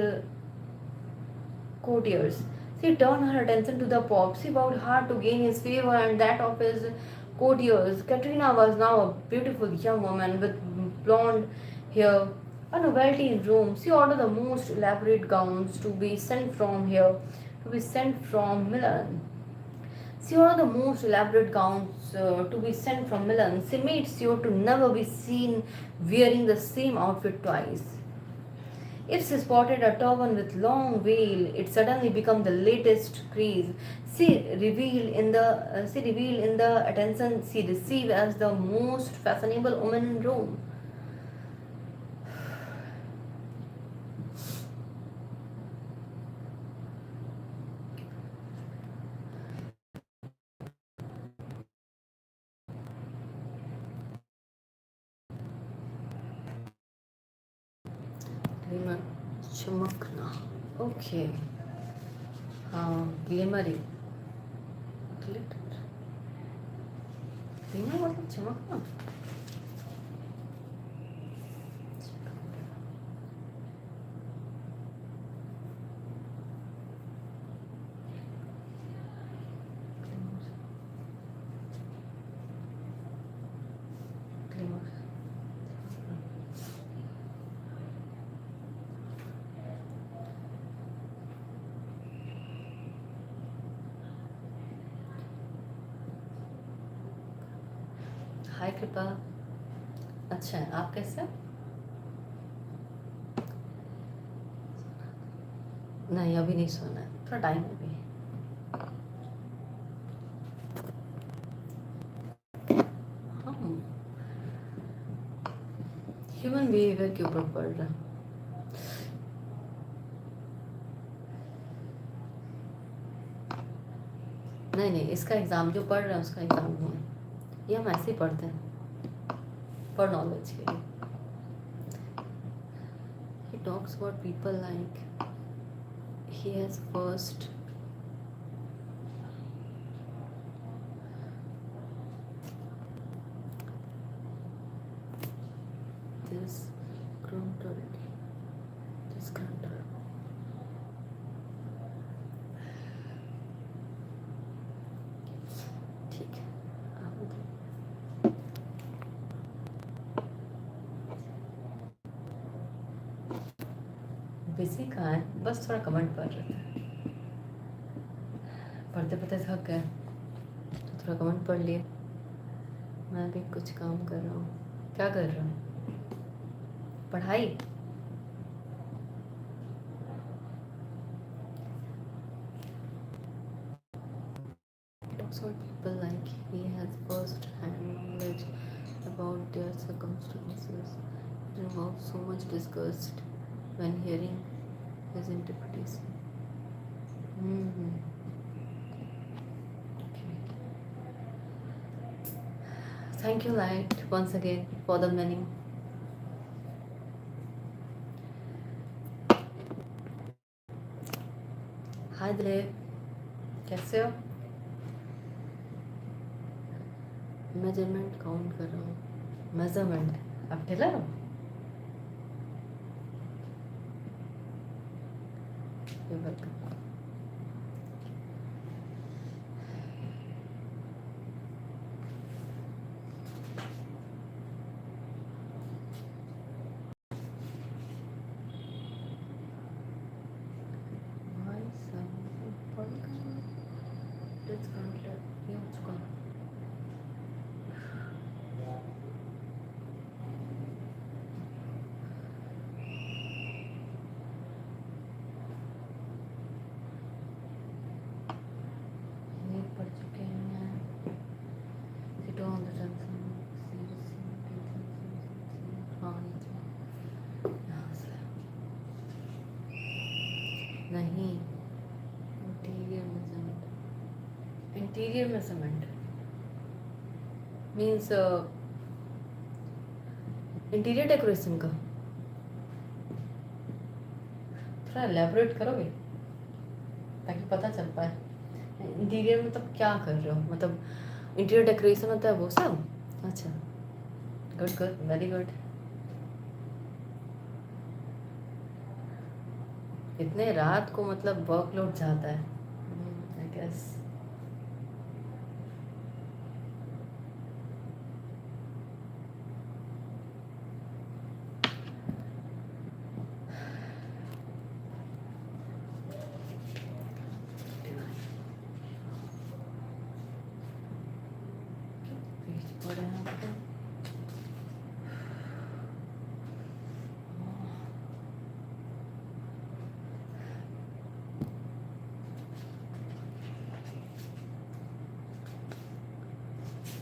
courtiers. She turned her attention to the Pope. She worked hard to gain his favor and that of his courtiers. Katrina was now a beautiful young woman with blonde hair, a novelty in Rome. She ordered the most elaborate gowns to be sent from Milan. She ordered the most elaborate gowns to be sent from Milan. She made sure to never be seen wearing the same outfit twice. If she spotted a turban with long veil, it suddenly became the latest craze. She revealed in the attention she received as the most fashionable woman in Rome. Glimmer, चमकना. Okay. हाँ, glimmering. Glitter. Glimmer मतलब चमकना. Glimmer. हाय कृपा। अच्छा है, आप कैसे हो? नहीं अभी नहीं सोना है, थोड़ा टाइम है अभी। हम ह्यूमन बिहेवियर के ऊपर पढ़ रहे हैं। नहीं नहीं, इसका एग्ज़ाम जो पढ़ रहे हैं उसका एग्ज़ाम नहीं है, ये हम ऐसे ही पढ़ते हैं फॉर नॉलेज के लिए। He talks about people like he has first this ground this ground. ठीक है, आप बिजी कहाँ है, बस थोड़ा कमेंट पढ़ रहे थे, पढ़ते पढ़ते थक गए तो थोड़ा कमेंट पढ़ लिए। मैं भी कुछ काम कर रहा हूँ। क्या कर रहा हूँ? पढ़ाई। Talks about people like he has first-hand knowledge about their circumstances. It involves so much disgust when hearing his interpretation. Mm-hmm. Okay. Thank you, Light, once again for the meaning. Hi, Dilip. कैसे हो? Measurement count कर रहा हूँ। Measurement, आप Taylor हो? ये welcome. भाई साहब, पढ़ ये हो चुका। ये पढ़ चुके हैं। Sit on the Johnson. हाँ यहाँ से नहीं। Interior measurement, interior measurement means interior decoration का। थोड़ा एलेबोरेट करोगे ताकि पता चल पाए इंटीरियर मतलब क्या कर रहे हो, मतलब इंटीरियर डेकोरेशन होता है वो सब। अच्छा, गुड गुड, वेरी गुड। इतने रात को मतलब वर्कलोड जाता है, आई गेस।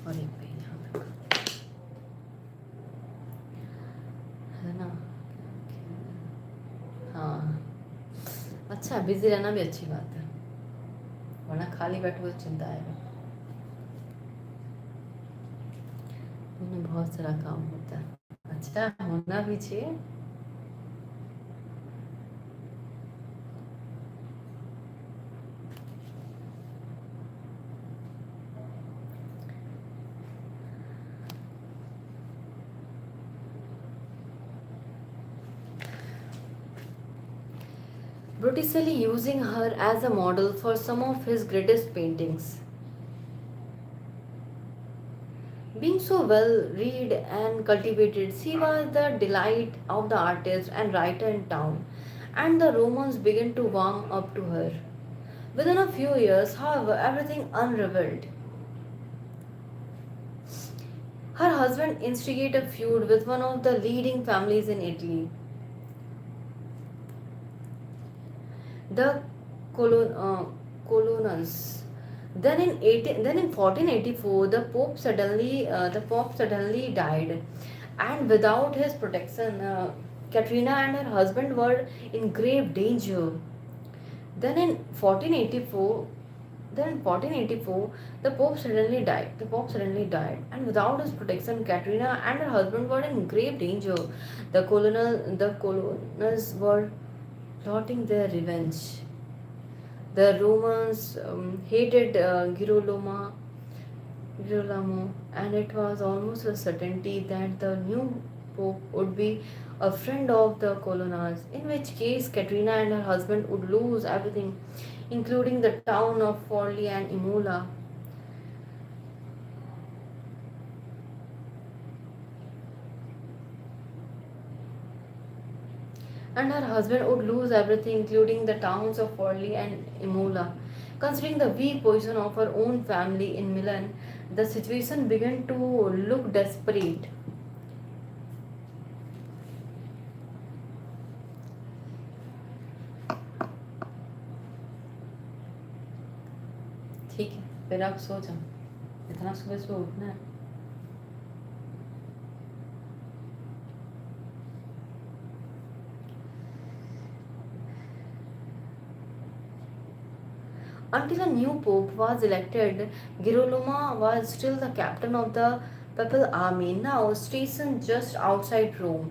और एक पे यहाँ तक है ना। हाँ अच्छा, बिजी रहना भी अच्छी बात है, वरना खाली बैठो तो चिंता आएगा। उन्हें बहुत सारा काम होता है। अच्छा, होना भी चाहिए। Botticelli using her as a model for some of his greatest paintings. Being so well read and cultivated, she was the delight of the artist and writer in town, and the Romans began to warm up to her. Within a few years, however, everything unraveled. Her husband instigated a feud with one of the leading families in Italy, the Colon, Colonels. Then in 1484, the Pope suddenly died, and without his protection, Katrina and her husband were in grave danger. Then in 1484, then in 1484, the Pope suddenly died, and without his protection, Katrina and her husband were in grave danger. The colonels were plotting their revenge. The Romans hated Girolamo, and it was almost a certainty that the new pope would be a friend of the colonels, in which case Katrina and her husband would lose everything, including the town of Forli and Imola. And her husband would lose everything, including the towns of Forli and Imola. Considering the weak position of her own family in Milan, the situation began to look desperate. ठीक है, फिर आप सो जाओ, इतना सुबह सुबह उठना है. Until a new pope was elected, Girolamo was still the captain of the papal army, now stationed just outside Rome.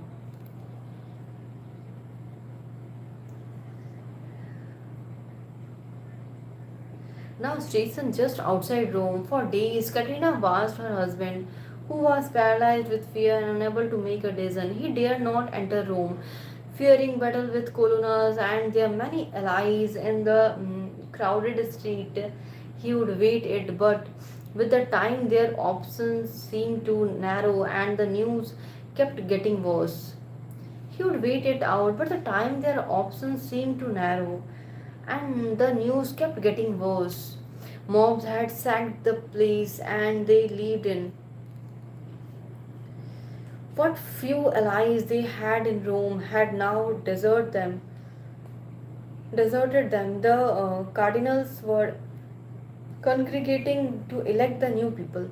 Now stationed just outside Rome, for days Katrina watched her husband, who was paralyzed with fear and unable to make a decision. He dared not enter Rome, fearing battle with colonels and their many allies in the crowded street. He would wait it, but with the time their options seemed to narrow and the news kept getting worse. He would wait it out, but the time their options seemed to narrow and the news kept getting worse. Mobs had sacked the place and they lived in. What few allies they had in Rome had now deserted them. The cardinals were congregating to elect the new people.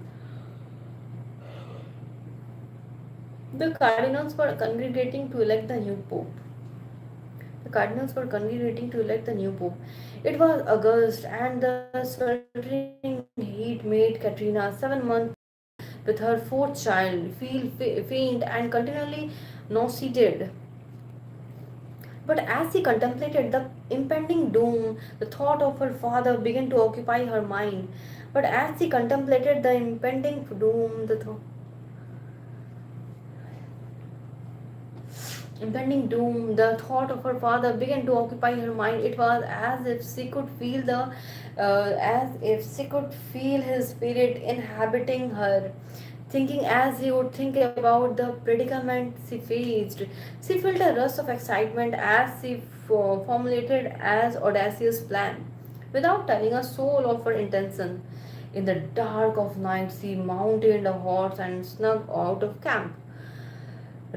The cardinals were congregating to elect the new pope. The cardinals were congregating to elect the new pope. It was August, and the sweltering heat made Katrina, 7 months with her fourth child, feel faint and continually nauseated. But as she contemplated the impending doom, the thought of her father began to occupy her mind. But as she contemplated the impending doom, the thought of her father began to occupy her mind. It was as if she could feel his spirit inhabiting her. Thinking as he would think about the predicament she faced, she felt a rush of excitement as she formulated as audacious plan, without telling a soul of her intention. In the dark of night, she mounted a horse and snuck out of camp,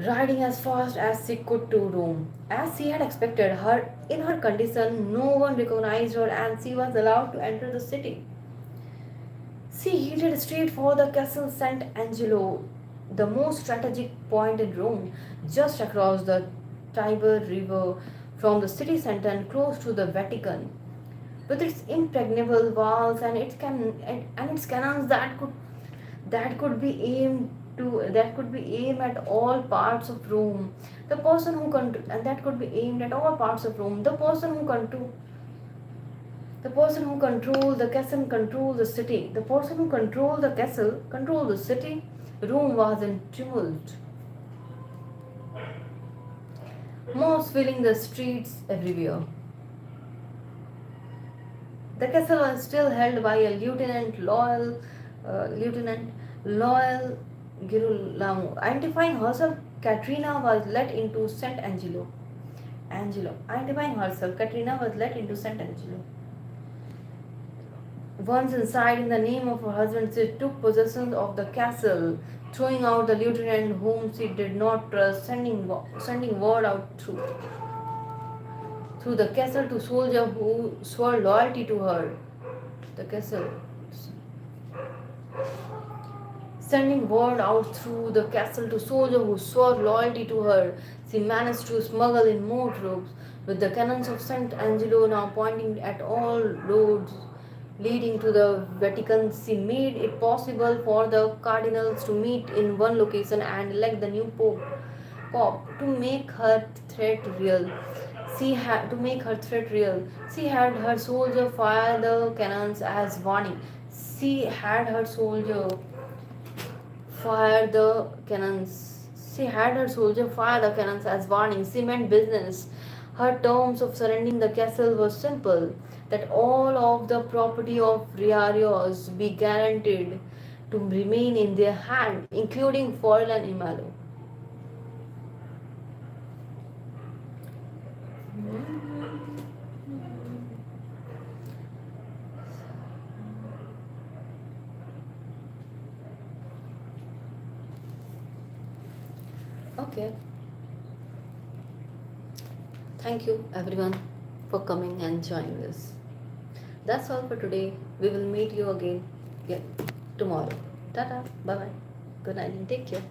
riding as fast as she could to Rome. As she had expected, her in her condition, no one recognized her, and she was allowed to enter the city. She headed straight for the Castle Sant'Angelo, the most strategic point in Rome, just across the Tiber River from the city center and close to the Vatican. With its impregnable walls and its cannons that could be aimed at all parts of Rome. The person who con- and that could be aimed at all parts of Rome. The person who controlled the castle controlled the city. The person who controlled the castle controlled the city. Rome was in tumult. Mobs filling the streets everywhere. The castle was still held by a Lieutenant Loyal Girolamo. Identifying herself, Katrina was led into Identifying herself, Katrina was led into Sant'Angelo. Once inside, in the name of her husband, she took possession of the castle. throwing out the lieutenant whom she did not trust, sending word out through the castle to soldier who swore loyalty to her. The castle. Sending word out through the castle to soldiers who swore loyalty to her, she managed to smuggle in more troops. With the cannons of St. Angelo now pointing at all roads leading to the Vatican, she made it possible for the cardinals to meet in one location and elect the new pope to make her threat real. She had her soldier fire the cannons as warning. She had her soldier fire the cannons. She had her soldier fire the cannons as warning. She meant business. Her terms of surrendering the castle was simple: that all of the property of Riarios be guaranteed to remain in their hand, including Foil and Imalo. Okay, thank you everyone for coming and joining us. That's all for today. We will meet you again, yeah, tomorrow. Tata, bye bye. Good night and take care.